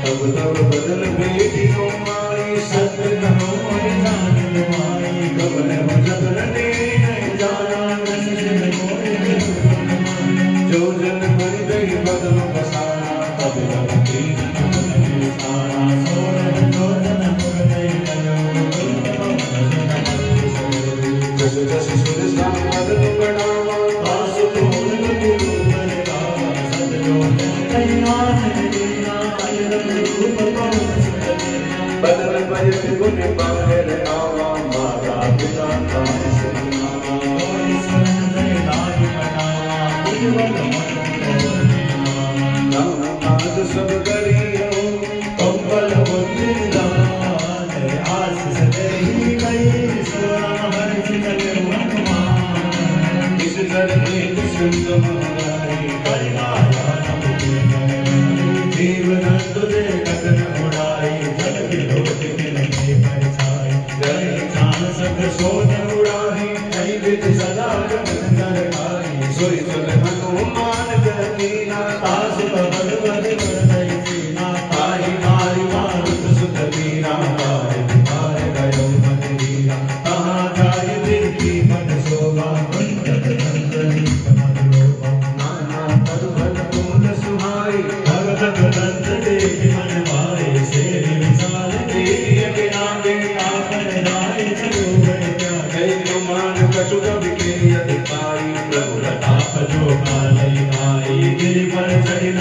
तब तब बदल बेटियों माई सत्य कहो माई कबन भजन नहीं जाना जो जन बन गई बदल बसाना तब तब दीन सारा सोरन जो जन मुर नहीं जस जस सुर सा बदल बढ़ावा दास तोड़ गुरु बनेगा सदयो बदल बजट गुण बाहर आवा माता पिता का सब करियो कंबल आस सही गई सोना हर इस घर में सुंदर जीवन तुझे गगन उड़ाई जल की लोट के नहीं परछाई जय जान सब सोच उड़ाई कई विद सदा गगन आई सोई सुन हनुमान गतीना तास पवन वर नहीं सीना ताहि मारी मारुत सुत वीरा मार गयो मन वीरा कहाँ जाय दिल की मन शोभा पंडित नंदनी मन लोभा नाना पद भन पूर्ण सुहाई भगत दंत देख मन भाए शेर विशाल देख के आगे आकर राय चलो गए क्या कई मान कछु कवि के अधिकारी प्रभु प्रताप जो कालई आई गिरि पर चढ़ी